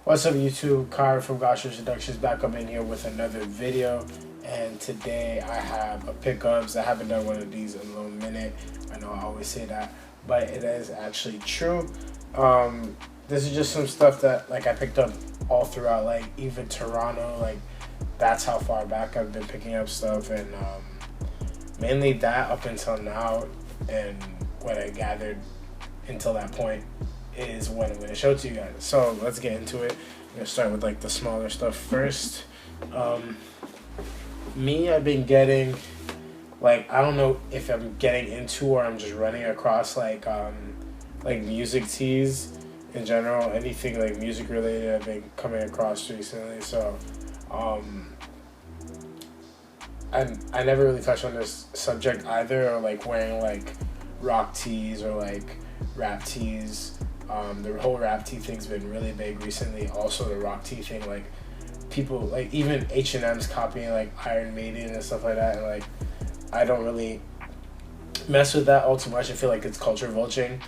What's up YouTube, Kyle from Gosh Introductions back up in here with another video, and today I have a pickups. I haven't done one of these in a little minute. I know I always say that, but it is actually true. This is just some stuff that like I picked up all throughout, like even Toronto, like that's how far back I've been picking up stuff, and mainly that up until now, and what I gathered until that point is what I'm going to show to you guys. So let's get into it. I'm going to start with like the smaller stuff first. I've been getting, like, I don't know if I'm getting into or I'm just running across like music teas in general, anything like music related I've been coming across recently. So I never really touched on this subject either, or like wearing like rock tees or like rap tees. The whole rap tee thing's been really big recently. Also the rock tee thing, like people like even H&M's copying like Iron Maiden and stuff like that, and like I don't really mess with that all too much. I feel like it's culture vulturing.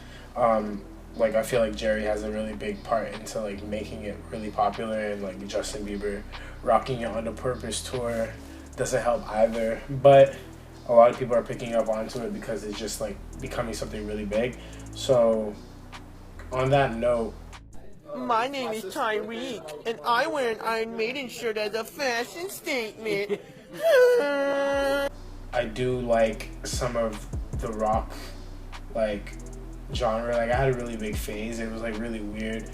Like I feel like Jerry has a really big part into like making it really popular, and like Justin Bieber rocking it on the Purpose tour doesn't help either. But a lot of people are picking up onto it because it's just like becoming something really big. So on that note, my name is Tyreek, and I wear an Iron Maiden shirt as a fashion statement. I do like some of the rock like genre. Like I had a really big phase. It was like really weird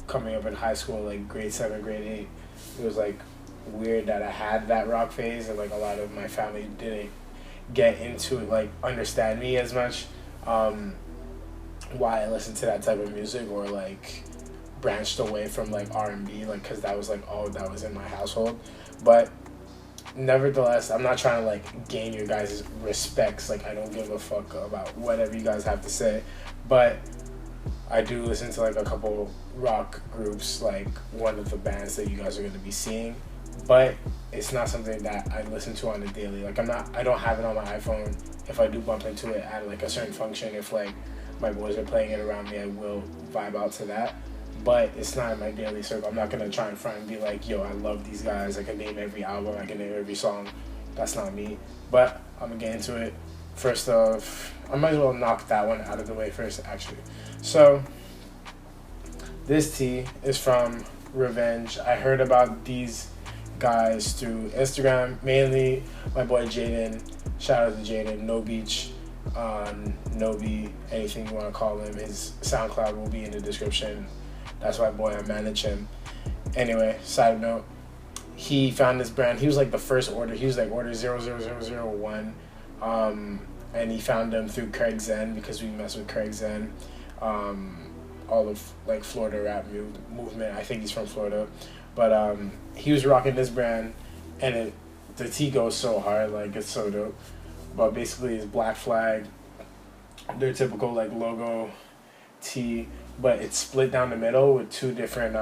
coming up in high school, like grade 7, grade 8. It was like weird that I had that rock phase, and like a lot of my family didn't get into it, like understand me as much. Why I listened to that type of music, or like branched away from like R&B, like because that was like all that was in my household. But nevertheless, I'm not trying to like gain your guys' respects. Like I don't give a fuck about whatever you guys have to say, but I do listen to like a couple rock groups, like one of the bands that you guys are going to be seeing, but it's not something that I listen to on a daily. Like I don't have it on my iPhone. If I do bump into it at like a certain function, if like my boys are playing it around me, I will vibe out to that, but it's not in my daily circle. I'm not gonna try and front and be like, yo, I love these guys, I can name every album, I can name every song. That's not me. But I'm gonna get into it. First off, I might as well knock that one out of the way first, actually. So this tee is from Revenge. I heard about these guys through Instagram, mainly my boy Jaden. Shout out to Jaden, No Beach, Nobi, anything you want to call him. His SoundCloud will be in the description. That's my boy, I manage him. Anyway, side note, he found this brand. He was like the first order. He was like order 00001. And he found them through Craig Zen, because we mess with Craig Zen. All of like Florida rap movement. I think he's from Florida. But he was rocking this brand, and the tee goes so hard, like it's so dope. But basically it's Black Flag, their typical like logo tee, but it's split down the middle with two different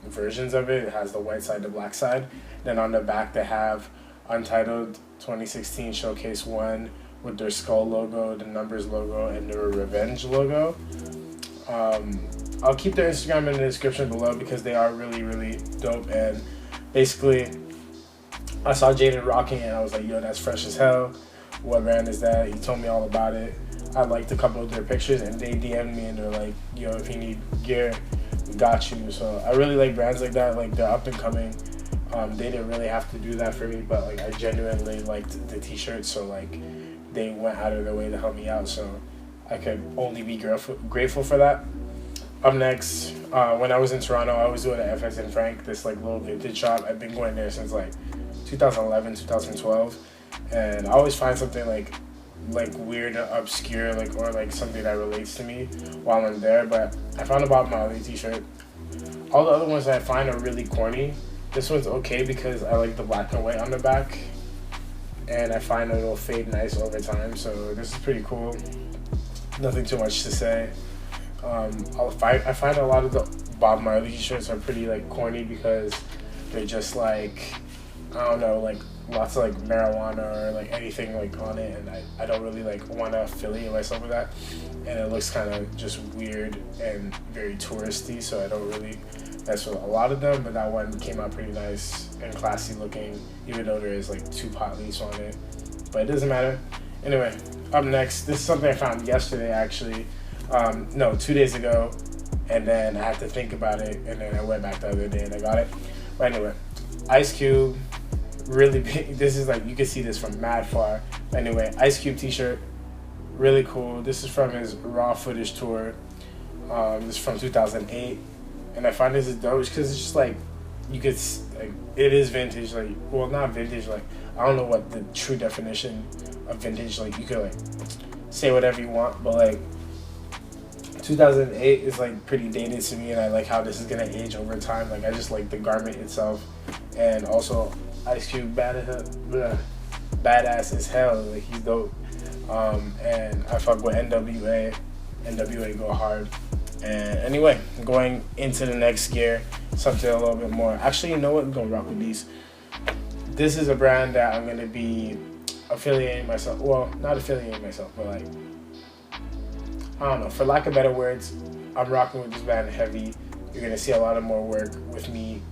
versions of it. It has the white side, the black side. Then on the back they have Untitled 2016 Showcase 1 with their skull logo, the numbers logo, and their Revenge logo. I'll keep their Instagram in the description below because they are really, really dope. And basically I saw Jaden rocking it and I was like, yo, that's fresh as hell. What brand is that? He told me all about it. I liked a couple of their pictures, and they DM'd me and they're like, yo, if you need gear, we got you. So I really like brands like that. Like they're up and coming. They didn't really have to do that for me, but like I genuinely liked the t-shirts, so like they went out of their way to help me out. So I could only be grateful for that. Up next, when I was in Toronto, I was doing at FX and Frank, this like little vintage shop. I've been going there since like 2011, 2012. And I always find something like weird and obscure, like, or like something that relates to me while I'm there. But I found a Bob Marley t-shirt. All the other ones that I find are really corny. This one's okay because I like the black and white on the back, and I find it'll fade nice over time. So this is pretty cool. Nothing too much to say. I find a lot of the Bob Marley t-shirts are pretty like corny because they're just like I don't know, like lots of like marijuana or like anything like on it, and I don't really like want to affiliate myself with that, and it looks kind of just weird and very touristy, so I don't really mess with a lot of them. But that one came out pretty nice and classy looking, even though there is like 2 pot leaves on it, but it doesn't matter. Anyway, up next, this is something I found yesterday actually, no, 2 days ago, and then I had to think about it, and then I went back the other day and I got it. But anyway, Ice Cube, really big. This is like, you can see this from mad far. Anyway, Ice Cube t-shirt, really cool. This is from his Raw Footage tour. This is from 2008, and I find this is dope because it's just like, you could like, it is vintage, like, well, not vintage, like, I don't know what the true definition of vintage, like, you could like say whatever you want, but like 2008 is like pretty dated to me, and I like how this is gonna age over time. Like, I just like the garment itself, and also Ice Cube badass as hell. Like, he's dope. And I fuck with NWA. NWA go hard. And anyway, going into the next gear, something a little bit more. Actually, you know what? I'm gonna rock with these. This is a brand that I'm gonna be affiliating myself. Well, not affiliating myself, but like, I don't know. For lack of better words, I'm rocking with this band heavy. You're gonna see a lot of more work with me,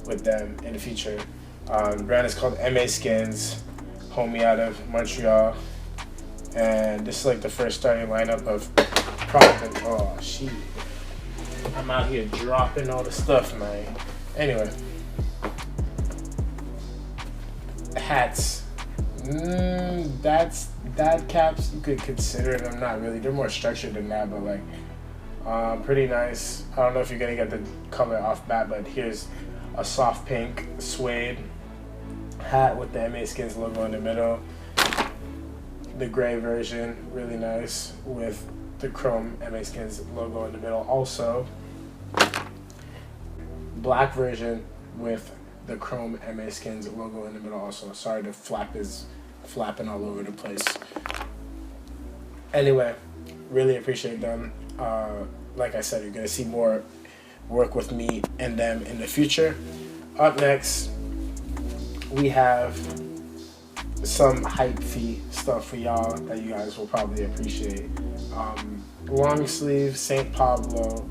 with them in the future. The brand is called MaSkins, homie out of Montreal, and this is like the first starting lineup of product. Oh shit, I'm out here dropping all the stuff, man. Anyway, hats. That's dad caps. You could consider them. Not really. They're more structured than that, but like, pretty nice. I don't know if you're gonna get the color off bat, but here's a soft pink suede hat with the MaSkins logo in the middle. The gray version, really nice, with the chrome MaSkins logo in the middle. Also, black version with the chrome MaSkins logo in the middle also. Sorry, the flap is flapping all over the place. Anyway, really appreciate them. Like I said, you're gonna see more work with me and them in the future. Up next, we have some hype fee stuff for y'all that you guys will probably appreciate. Long sleeve St. Pablo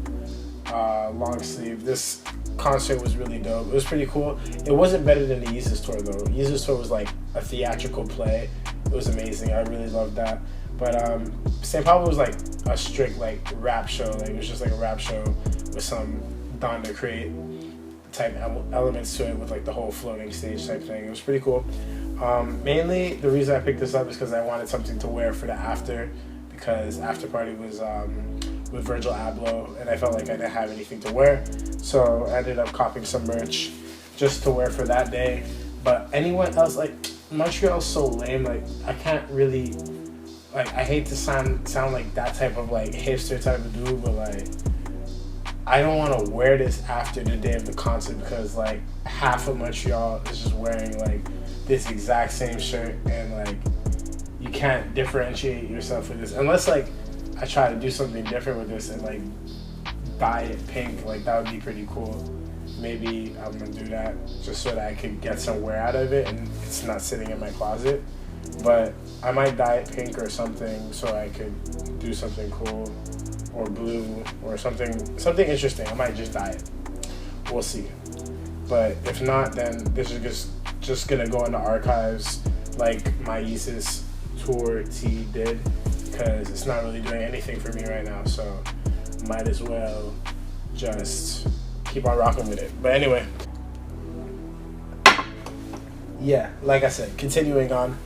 long sleeve. This concert was really dope. It was pretty cool. It wasn't better than the Yeezus tour though. Yeezus tour was like a theatrical play. It was amazing. I really loved that. But St. Pablo was like a strict like rap show. Like, it was just like a rap show with some Don the Crate type elements to it, with like the whole floating stage type thing. It was pretty cool. Mainly the reason I picked this up is because I wanted something to wear for the after, because after party was with Virgil Abloh, and I felt like I didn't have anything to wear, so I ended up copying some merch just to wear for that day. But anyone else, like, Montreal's so lame. Like, I can't really, like, I hate to sound like that type of like hipster type of dude, but like, I don't want to wear this after the day of the concert, because like half of Montreal is just wearing like this exact same shirt, and like, you can't differentiate yourself with this unless like I try to do something different with this and like dye it pink. Like, that would be pretty cool. Maybe I'm gonna do that just so that I could get some wear out of it and it's not sitting in my closet. But I might dye it pink or something so I could do something cool, or blue or something interesting. I might just dye it. We'll see. But if not, then this is just gonna go in the archives like my Yeezus tour tee did, because it's not really doing anything for me right now, so might as well just keep on rocking with it. But anyway, yeah, like I said, continuing on,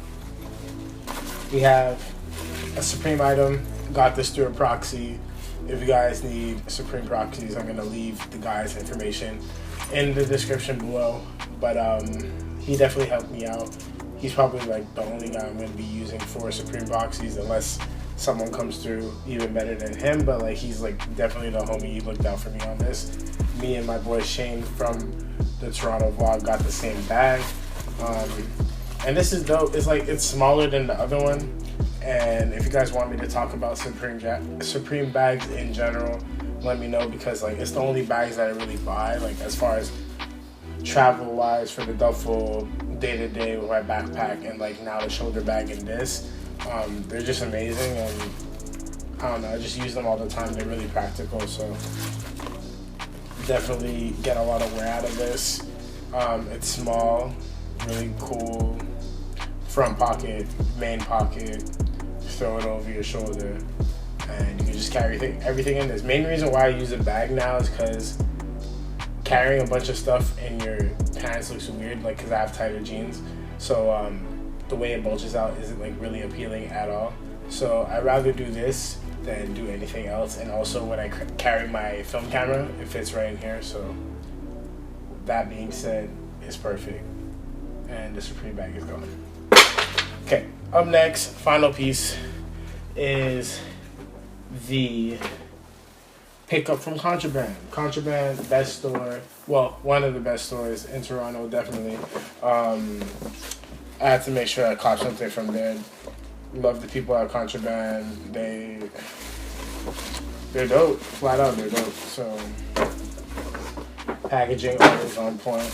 we have a Supreme item. Got this through a proxy. If you guys need Supreme proxies, I'm gonna leave the guy's information in the description below. But he definitely helped me out. He's probably like the only guy I'm gonna be using for Supreme proxies, unless someone comes through even better than him. But like, he's like definitely the homie. He looked out for me on this. Me and my boy Shane from the Toronto vlog got the same bag, and this is dope. It's like, it's smaller than the other one. And if you guys want me to talk about Supreme bags in general, let me know, because like, it's the only bags that I really buy, like as far as travel wise, for the duffel, day to day with my backpack and like now the shoulder bag and this. They're just amazing, and I don't know, I just use them all the time. They're really practical, so definitely get a lot of wear out of this. It's small, really cool, front pocket, main pocket, throw it over your shoulder, and you can just carry everything in this. Main reason why I use a bag now is because carrying a bunch of stuff in your pants looks weird, like because I have tighter jeans, so the way it bulges out isn't like really appealing at all. So I'd rather do this than do anything else. And also when I carry my film camera, it fits right in here. So that being said, it's perfect. And the Supreme bag is gone. Okay, up next, final piece is the pickup from Contraband. Contraband, best store, well, one of the best stores in Toronto, definitely. I had to make sure I caught something from there. Love the people at Contraband. They're dope. Flat out, they're dope. So packaging always on point.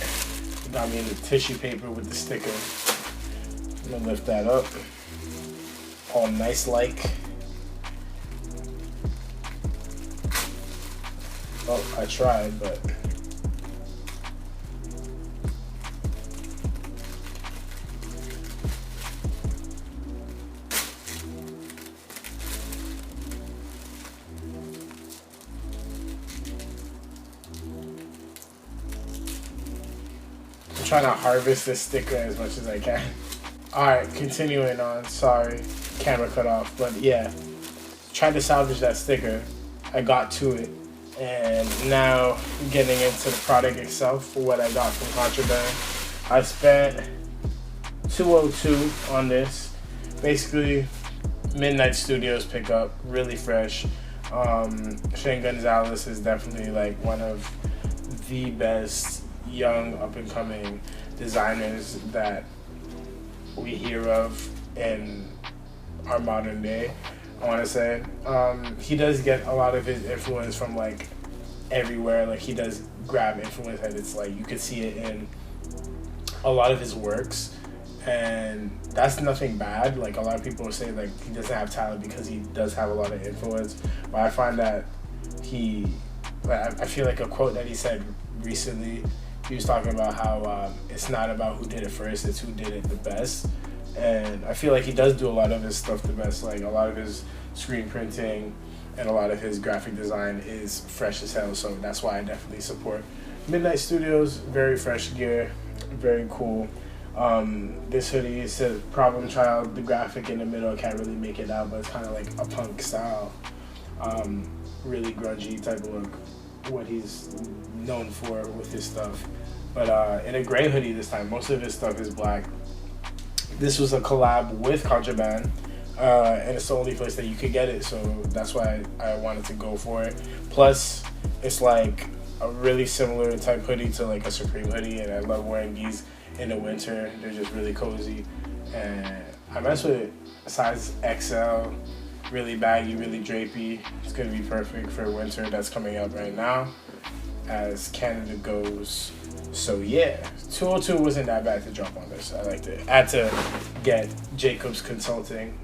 Got me the tissue paper with the sticker. I'm gonna lift that up. All nice like. Oh, I tried, but trying to harvest this sticker as much as I can. Alright, continuing on. Sorry, camera cut off. But yeah, tried to salvage that sticker. I got to it. And now getting into the product itself for what I got from Contraband. I spent $202 on this. Basically, Midnight Studios pickup. Really fresh. Shane Gonzalez is definitely like one of the best young up-and-coming designers that we hear of in our modern day, I want to say. He does get a lot of his influence from like everywhere. Like he does grab influence, and it's like you could see it in a lot of his works, and that's nothing bad. Like a lot of people say like he doesn't have talent because he does have a lot of influence, but I find that I feel like a quote that he said recently, he was talking about how it's not about who did it first, it's who did it the best. And I feel like he does do a lot of his stuff the best. Like a lot of his screen printing and a lot of his graphic design is fresh as hell. So that's why I definitely support Midnight Studios. Very fresh gear, very cool. This hoodie, it says Problem Child. The graphic in the middle, I can't really make it out, but it's kind of like a punk style. Really grungy type of look, what he's known for with his stuff. But in a gray hoodie this time. Most of his stuff is black. This was a collab with Contraband, and it's the only place that you could get it, so that's why I wanted to go for it. Plus, it's like a really similar type hoodie to like a Supreme hoodie, and I love wearing these in the winter. They're just really cozy, and I mess with it. Size XL, really baggy, really drapey. It's gonna be perfect for winter that's coming up right now as Canada goes. So yeah, 202 wasn't that bad to drop on this. I liked it. I had to get Jacob's Consulting.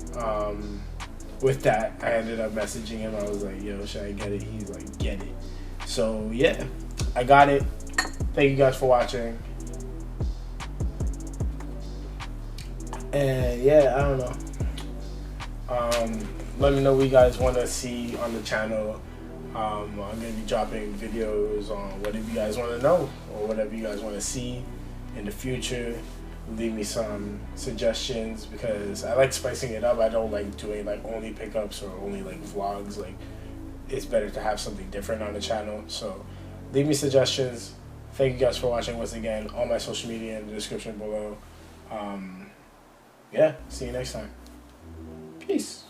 With that, I ended up messaging him. I was like, yo, should I get it? He's like, get it. So yeah, I got it. Thank you guys for watching. And yeah, I don't know. Let me know what you guys want to see on the channel. I'm going to be dropping videos on whatever you guys want to know or whatever you guys want to see in the future. Leave me some suggestions because I like spicing it up. I don't like doing like only pickups or only like vlogs. Like it's better to have something different on the channel. So leave me suggestions. Thank you guys for watching once again. All my social media in the description below. Yeah, see you next time. Peace.